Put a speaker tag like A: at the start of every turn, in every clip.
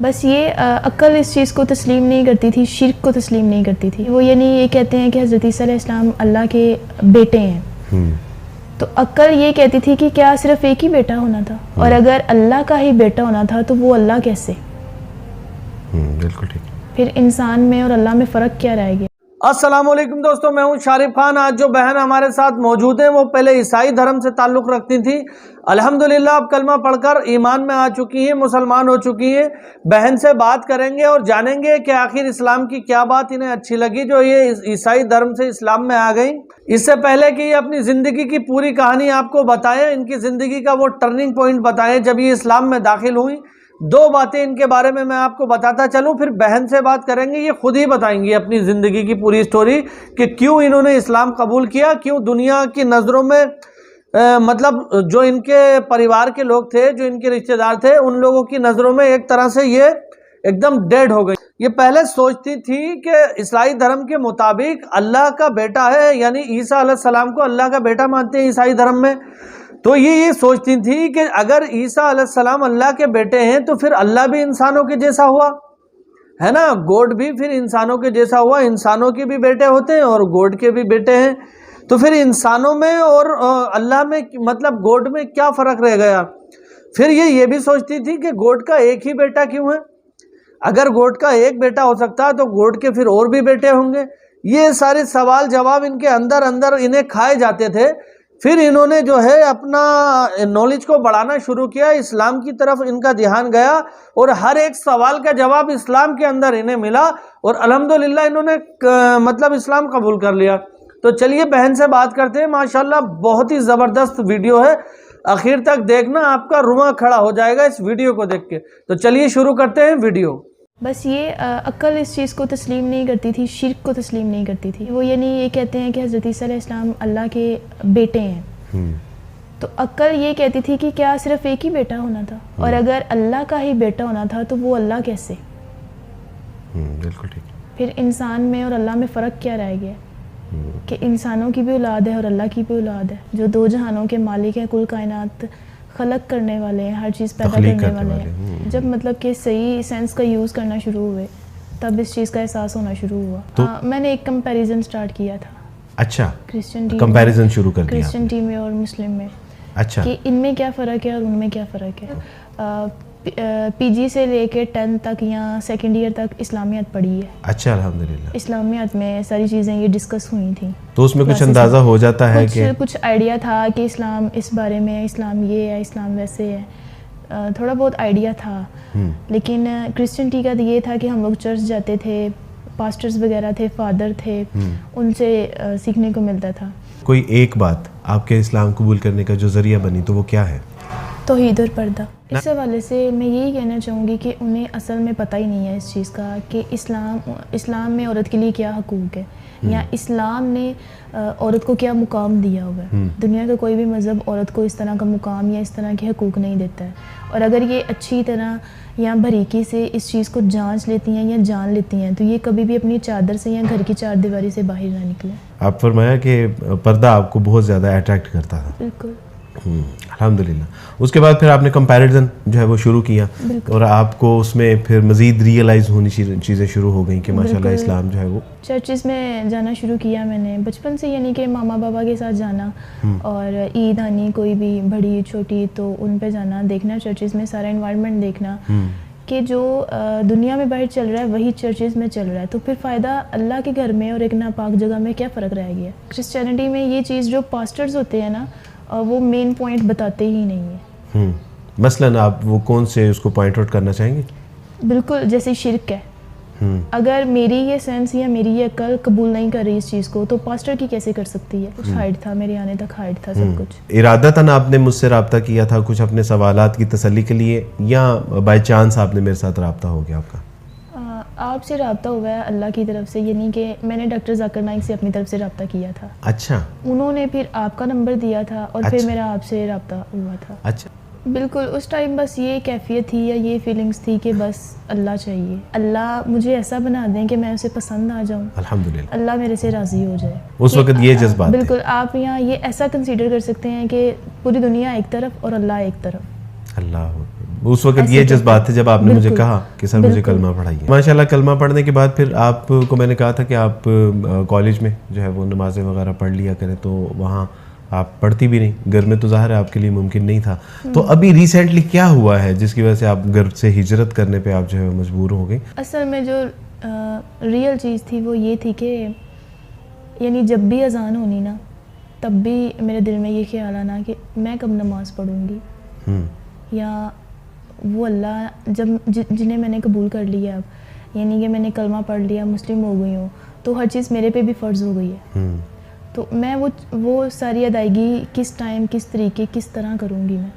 A: बस ये अक्ल इस चीज़ को तस्लीम नहीं करती थी, शिर्क को तस्लीम नहीं करती थी। वो यानी ये कहते हैं कि हज़रत ईसा अलैहिस्सलाम अल्लाह के बेटे हैं, तो अक्ल ये कहती थी कि क्या सिर्फ एक ही बेटा होना था, और अगर अल्लाह का ही बेटा होना था तो वो अल्लाह कैसे?
B: बिल्कुल ठीक।
A: फिर इंसान में और अल्लाह में फ़र्क क्या रह गया?
C: अस्सलाम वालेकुम दोस्तों, मैं हूं शारिफ खान। आज जो बहन हमारे साथ मौजूद हैं वो पहले ईसाई धर्म से ताल्लुक़ रखती थी, अल्हम्दुलिल्लाह अब कलमा पढ़कर ईमान में आ चुकी हैं, मुसलमान हो चुकी हैं। बहन से बात करेंगे और जानेंगे कि आखिर इस्लाम की क्या बात इन्हें अच्छी लगी जो ये ईसाई धर्म से इस्लाम में आ गई। इससे पहले कि ये अपनी ज़िंदगी की पूरी कहानी आपको बताएं, इनकी ज़िंदगी का वो टर्निंग पॉइंट बताएं जब ये इस्लाम में दाखिल हुई। दो बातें इनके बारे में मैं आपको बताता चलूं, फिर बहन से बात करेंगे। ये खुद ही बताएंगी अपनी ज़िंदगी की पूरी स्टोरी कि क्यों इन्होंने इस्लाम कबूल किया, क्यों दुनिया की नज़रों में मतलब जो इनके परिवार के लोग थे, जो इनके रिश्तेदार थे, उन लोगों की नज़रों में एक तरह से ये एकदम डेड हो गई। ये पहले सोचती थी कि ईसाई धर्म के मुताबिक अल्लाह का बेटा है, यानी ईसा अलैहिस्सलाम को अल्लाह का बेटा मानते हैं ईसाई धर्म में। तो ये सोचती थी कि अगर ईसा अलैहिस्सलाम अल्लाह के बेटे हैं तो फिर अल्लाह भी इंसानों के जैसा हुआ, है ना, गॉड भी फिर इंसानों के जैसा हुआ। इंसानों के भी बेटे होते हैं और गॉड के भी बेटे हैं, तो फिर इंसानों में और अल्लाह में मतलब गॉड में क्या फ़र्क रह गया। फिर ये भी सोचती थी कि गॉड का एक ही बेटा क्यों है, अगर गॉड का एक बेटा हो सकता है तो गॉड के फिर और भी बेटे होंगे। ये सारे सवाल जवाब इनके अंदर अंदर इन्हें खाए जाते थे। फिर इन्होंने जो है अपना नॉलेज को बढ़ाना शुरू किया, इस्लाम की तरफ इनका ध्यान गया और हर एक सवाल का जवाब इस्लाम के अंदर इन्हें मिला और अल्हम्दुलिल्लाह इन्होंने मतलब इस्लाम कबूल कर लिया। तो चलिए बहन से बात करते हैं। माशाल्लाह बहुत ही ज़बरदस्त वीडियो है, आखिर तक देखना, आपका रुआं खड़ा हो जाएगा इस वीडियो को देख के। तो चलिए शुरू करते हैं वीडियो।
A: बस ये अक्ल इस चीज़ को तस्लीम नहीं करती थी, शिर्क को तस्लीम नहीं करती थी। वो यानी ये कहते हैं कि हज़रत ईसा अलैहिस्सलाम अल्लाह के बेटे हैं, तो अक्ल ये कहती थी कि क्या सिर्फ एक ही बेटा होना था, और अगर अल्लाह का ही बेटा होना था तो वो अल्लाह कैसे?
B: बिल्कुल ठीक।
A: फिर इंसान में और अल्लाह में फ़र्क क्या रह गया कि इंसानों की भी औलाद है और अल्लाह की भी औलाद है, जो दो जहानों के मालिक हैं, कुल कायनात खलक करने वाले हैं, हर चीज़ पैदा करने वाले हैं। जब मतलब कि सही सेंस का यूज़ करना शुरू हुए तब इस चीज़ का एहसास होना शुरू हुआ। तो मैंने एक कंपैरिजन स्टार्ट किया था।
B: अच्छा,
A: क्रिश्चियन टीम,
B: कंपैरिजन शुरू कर दिया
A: क्रिश्चियन टीम में और मुस्लिम में।
B: अच्छा, कि
A: इनमें क्या फ़र्क है और उनमें क्या फ़र्क है। पीजी से लेके 10 तक या सेकेंड ईयर तक इस्लामियत पढ़ी है।
B: अच्छा, अल्हम्दुलिल्लाह।
A: इस्लामियत में सारी चीज़ें ये डिस्कस हुई थी,
B: तो उसमें कुछ अंदाज़ा हो जाता है कि
A: कुछ आइडिया था कि इस्लाम इस बारे में, इस्लाम ये है, इस्लाम वैसे है, थोड़ा बहुत आइडिया था। लेकिन क्रिश्चियनिटी का ये था कि हम लोग चर्च जाते थे, पास्टर्स वगैरह थे, फादर थे, उनसे सीखने को मिलता था।
B: कोई एक बात आपके इस्लाम कबूल करने का जो ज़रिया बनी तो वो क्या है?
A: तौहीद और पर्दा। इस हवाले से मैं यही कहना चाहूँगी कि उन्हें असल में पता ही नहीं है इस चीज़ का कि इस्लाम में औरत के लिए क्या हकूक़ है, या इस्लाम ने औरत को क्या मुकाम दिया हुआ है। दुनिया का कोई भी मज़हब औरत को इस तरह का मुकाम या इस तरह के हकूक़ नहीं देता है। और अगर ये अच्छी तरह या बारीकी से इस चीज़ को जांच लेती हैं या जान लेती हैं तो ये कभी भी अपनी चादर से या घर की चारदीवारी से बाहर ना निकले।
B: आप फरमाया कि पर्दा आपको बहुत ज़्यादा अट्रैक्ट करता था।
A: बिल्कुल।
B: अल्हम्दुलिल्लाह। उसके बाद फिर आपने कंपैरिजन जो है वो शुरू किया और आपको उसमें फिर मज़ीद रियलाइज़ होनी चीज़ें शुरू हो गई कि माशाल्लाह इस्लाम जो है वो।
A: चर्चिज़ में जाना शुरू किया मैंने बचपन से, यानी कि मामा बाबा के साथ जाना, और ईद आनी कोई भी बड़ी छोटी तो उन पे जाना, देखना चर्चिज़ में सारा इन्वायरमेंट देखना कि जो दुनिया में बाहर चल रहा है वही चर्चिज़ में चल रहा है। तो फिर फ़ायदा अल्लाह के घर में और एक नापाक जगह में क्या फ़र्क रह गया। क्रिश्चियनिटी में ये चीज़ जो पास्टर्स होते हैं ना, वो मेन पॉइंट बताते ही नहीं है।
B: मसलन आप वो कौन से उसको पॉइंट आउट करना चाहेंगे?
A: बिल्कुल, जैसे शिर्क है, अगर मेरी ये सेंस या मेरी ये अकल कबूल नहीं कर रही इस चीज़ को तो पास्टर की कैसे कर सकती है। कुछ हाइड था, मेरे आने तक हाइड था सब कुछ।
B: इरादतन आपने मुझसे रब्ता किया था कुछ अपने सवालात की तसल्ली के लिए, या बाय चांस आपने मेरे साथ रब्ता हो गया आपका?
A: आपसे रब्ता हुआ है अल्लाह की तरफ से, यानी कि मैंने डॉक्टर जाकिर नाइक से अपनी तरफ से रब्ता किया था।
B: अच्छा।
A: उन्होंने फिर आपका नंबर दिया था और
B: अच्छा।
A: फिर मेरा आपसे रब्ता हुआ था।
B: अच्छा।
A: बिल्कुल, उस टाइम बस ये कैफियत थी या ये फीलिंग्स थी कि बस अल्लाह चाहिए, अल्लाह मुझे ऐसा बना दें कि मैं उसे पसंद आ जाऊँ,
B: अल्हम्दुलिल्लाह,
A: अल्लाह मेरे से राज़ी हो जाए।
B: उस वक्त ये जज्बात
A: बिल्कुल, आप यहाँ ये ऐसा कंसीडर कर सकते हैं कि पूरी दुनिया एक तरफ और अल्लाह एक तरफ।
B: अल्लाह, उस वक्त ये जज्बात थे जब आपने मुझे कहा कि सर मुझे कलमा पढ़ाइए। माशाल्लाह, कलमा पढ़ने के बाद फिर आपको मैंने कहा था कि आप कॉलेज में जो है वो नमाज़ें वगैरह पढ़ लिया करें, तो वहाँ आप पढ़ती भी नहीं, घर में तो ज़ाहिर है आपके लिए मुमकिन नहीं था। तो अभी रिसेंटली क्या हुआ है जिसकी वजह से आप घर से हिजरत करने पे आप जो है मजबूर हो गई?
A: असल में जो रियल चीज़ थी वो ये थी कि यानी जब भी अजान होनी ना, तब भी मेरे दिल में ये ख्याल आना कि मैं कब नमाज़ पढ़ूँगी, या वो अल्लाह जिन्हें मैंने कबूल कर लिया, अब यानी कि मैंने कलमा पढ़ लिया, मुस्लिम हो गई हूँ, तो हर चीज़ मेरे पे भी फ़र्ज़ हो गई है। तो मैं वो सारी अदायगी किस टाइम, किस तरीके, किस तरह करूँगी मैं,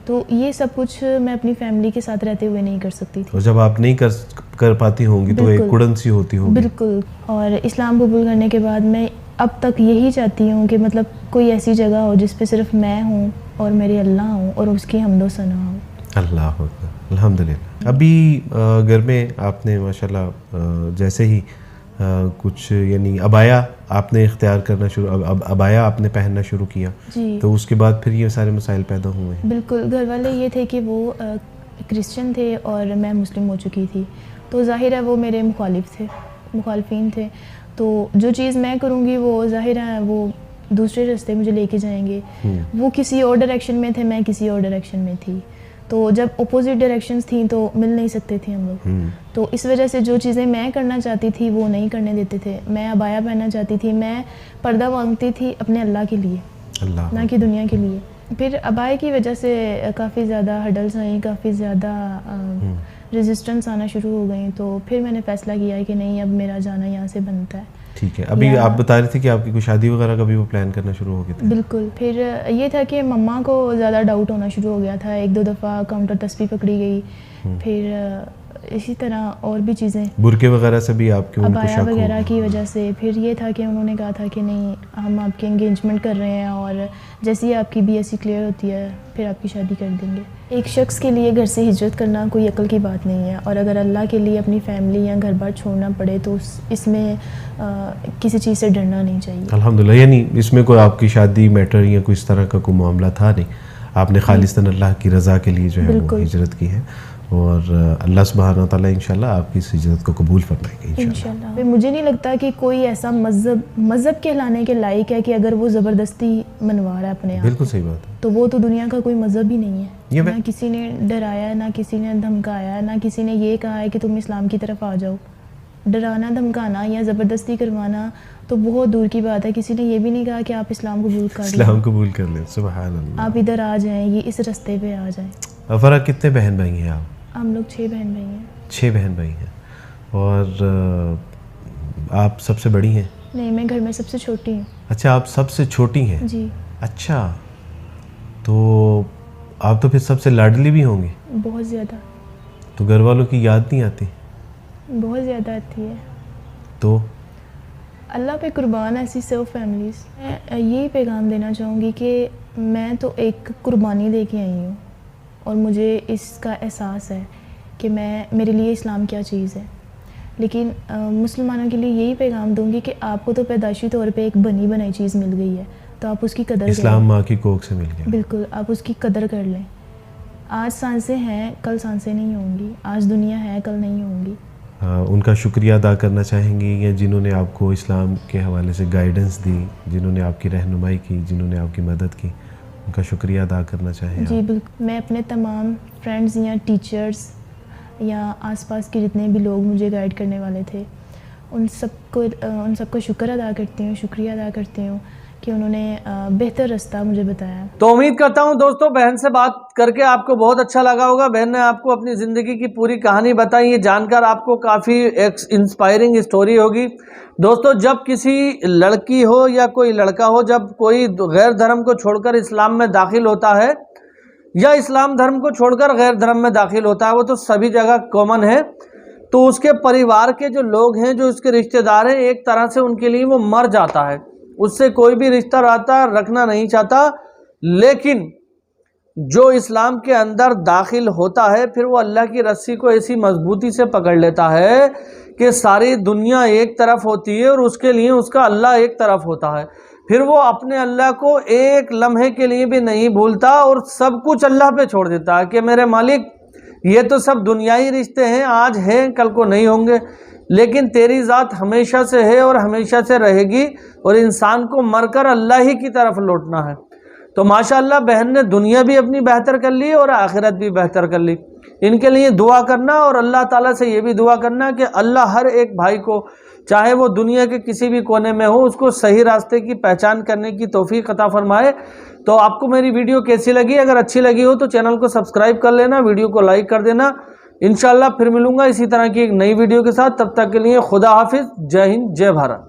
A: तो ये सब कुछ मैं अपनी फैमिली के साथ रहते हुए नहीं कर सकती थी।
B: और जब आप नहीं कर पाती होंगी तो एक कुड़न सी होती होगी।
A: बिल्कुल। और इस्लाम कबूल करने के बाद मैं अब तक यही चाहती हूँ कि मतलब कोई ऐसी जगह हो जिस पे सिर्फ मैं हूँ और मेरे अल्लाह हूँ और उसकी हम्दो सना हो।
B: अल्लाह अल्हम्दुलिल्लाह। अभी घर में आपने माशाल्लाह जैसे ही कुछ यानी अबाया आपने इख्तियार करना शुरू, अबाया आपने पहनना शुरू किया
A: जी,
B: तो उसके बाद फिर ये सारे मसाइल पैदा हुए हैं।
A: बिल्कुल। घर वाले ये थे कि वो क्रिश्चियन थे और मैं मुस्लिम हो चुकी थी, तो ज़ाहिर है वो मेरे मुखालिफिन थे। तो जो चीज़ मैं करूँगी वो ज़ाहिर है वो दूसरे रास्ते मुझे लेके जाएंगे। वो किसी और डायरेक्शन में थे, मैं किसी और डायरेक्शन में थी, तो जब अपोजिट डायरेक्शंस थी तो मिल नहीं सकते थे हम लोग। तो इस वजह से जो चीज़ें मैं करना चाहती थी वो नहीं करने देते थे। मैं अबाया पहनना चाहती थी, मैं पर्दा मांगती थी अपने अल्लाह के लिए, ना कि दुनिया के लिए। फिर अबाया की वजह से काफ़ी ज़्यादा हडल्स आई, काफ़ी ज़्यादा रेजिस्टेंस आना शुरू हो गई। तो फिर मैंने फ़ैसला किया कि नहीं, अब मेरा जाना यहाँ से बनता है।
B: ठीक है। अभी आप बता रहे थे कि आपकी कोई शादी वगैरह का भी वो प्लान करना शुरू हो गया था?
A: बिल्कुल। फिर ये था कि मम्मा को ज़्यादा डाउट होना शुरू हो गया था, 1-2 दफ़ा काउंटर तस्बीह पकड़ी गई, फिर इसी तरह और भी चीज़ें,
B: बुरके वगैरह से भी आपके उनको
A: अबाया
B: शक हो
A: वगैरह की वजह से। फिर ये था कि उन्होंने कहा था कि नहीं, हम आपकी एंगेजमेंट कर रहे हैं और जैसे ही आपकी बीएससी क्लियर होती है फिर आपकी शादी कर देंगे। एक शख्स के लिए घर से हिजरत करना कोई अक्ल की बात नहीं है, और अगर अल्लाह के लिए अपनी फैमिली या घर बार छोड़ना पड़े तो इसमें किसी चीज़ से डरना नहीं चाहिए।
B: अल्हम्दुलिल्लाह। यानी इसमें कोई आपकी शादी मैटर या कोई इस तरह का कोई मामला था नहीं, आपने खालिस्तन अल्लाह की रज़ा के लिए जो है वो हिजरत की है, और अल्लाह सुब्हानहू व तआला इंशाल्लाह आपकी इस हिजरत को कबूल फरमाएंगे इंशाल्लाह।
A: फिर मुझे नहीं लगता कि कोई ऐसा मज़हब कहलाने के लायक है कि अगर वो ज़बरदस्ती मनवा रहा है अपने आप।
B: बिल्कुल सही बात है।
A: तो वो तो दुनिया का कोई मज़हब ही नहीं है। ना किसी ने डराया, ना किसी ने धमकाया, ना किसी ने ये कहा है कि तुम इस्लाम की तरफ आ जाओ। डराना, धमकाना या ज़बरदस्ती करवाना तो बहुत दूर की बात है। किसी ने ये भी नहीं कहा कि आप इस्लाम कबूल कर लें,
B: सुभान अल्लाह,
A: आप इधर आ जाएं, ये इस रास्ते पे आ जाएं।
B: फरा कितने बहन भाई हैं आप?
A: हम लोग 6 बहन भाई हैं।
B: 6 बहन भाई हैं। और आप सबसे बड़ी हैं?
A: नहीं, मैं घर में सबसे छोटी हूँ।
B: अच्छा, आप सबसे छोटी हैं?
A: जी।
B: अच्छा, तो आप तो फिर सबसे लाडली भी होंगी?
A: बहुत ज़्यादा।
B: तो घर वालों की याद नहीं आती?
A: बहुत ज़्यादा आती है।
B: तो
A: अल्लाह पे कुर्बान ऐसी सब फैमिलीज़। मैं यही पैगाम देना चाहूँगी कि मैं तो एक कुर्बानी दे के आई हूँ और मुझे इसका एहसास है कि मेरे लिए इस्लाम क्या चीज़ है। लेकिन मुसलमानों के लिए यही पैगाम दूंगी कि आपको तो पैदाइशी तौर पे एक बनी बनाई चीज़ मिल गई है, तो आप उसकी कदर
B: इस्लाम माँ की कोख से मिल गया।
A: बिल्कुल, आप उसकी कदर कर लें। आज सांसें हैं, कल सांसें नहीं होंगी। आज दुनिया है, कल नहीं होंगी।
B: उनका शुक्रिया अदा करना चाहेंगी, या जिन्होंने आपको इस्लाम के हवाले से गाइडेंस दी, जिन्होंने आपकी रहनुमाई की, जिन्होंने आपकी मदद की, उनका शुक्रिया अदा करना चाहें?
A: जी बिल्कुल। मैं अपने तमाम फ्रेंड्स या टीचर्स या आसपास के जितने भी लोग मुझे गाइड करने वाले थे, उन सबको शुक्र अदा करती हूँ, शुक्रिया अदा करती हूँ कि उन्होंने बेहतर रास्ता मुझे बताया।
C: तो उम्मीद करता हूँ दोस्तों बहन से बात करके आपको बहुत अच्छा लगा होगा। बहन ने आपको अपनी ज़िंदगी की पूरी कहानी बताई, ये जानकर आपको काफ़ी एक इंस्पायरिंग स्टोरी होगी। दोस्तों, जब किसी लड़की हो या कोई लड़का हो, जब कोई गैर धर्म को छोड़कर इस्लाम में दाखिल होता है या इस्लाम धर्म को छोड़कर गैर धर्म में दाखिल होता है, वो तो सभी जगह कॉमन है, तो उसके परिवार के जो लोग हैं, जो उसके रिश्तेदार हैं, एक तरह से उनके लिए वो मर जाता है। उससे कोई भी रिश्ता रहता रखना नहीं चाहता। लेकिन जो इस्लाम के अंदर दाखिल होता है, फिर वो अल्लाह की रस्सी को ऐसी मजबूती से पकड़ लेता है कि सारी दुनिया एक तरफ होती है और उसके लिए उसका अल्लाह एक तरफ होता है। फिर वो अपने अल्लाह को एक लम्हे के लिए भी नहीं भूलता और सब कुछ अल्लाह पे छोड़ देता है कि मेरे मालिक ये तो सब दुनियाई रिश्ते हैं, आज हैं कल को नहीं होंगे, लेकिन तेरी ज़ात हमेशा से है और हमेशा से रहेगी और इंसान को मरकर अल्लाह ही की तरफ लौटना है। तो माशाअल्लाह बहन ने दुनिया भी अपनी बेहतर कर ली और आखिरत भी बेहतर कर ली। इनके लिए दुआ करना और अल्लाह ताला से ये भी दुआ करना कि अल्लाह हर एक भाई को, चाहे वो दुनिया के किसी भी कोने में हो, उसको सही रास्ते की पहचान करने की तौफीक अता फरमाए। तो आपको मेरी वीडियो कैसी लगी? अगर अच्छी लगी हो तो चैनल को सब्सक्राइब कर लेना, वीडियो को लाइक कर देना। इंशाल्लाह फिर मिलूंगा इसी तरह की एक नई वीडियो के साथ। तब तक के लिए खुदा हाफिज, जय हिंद, जय भारत।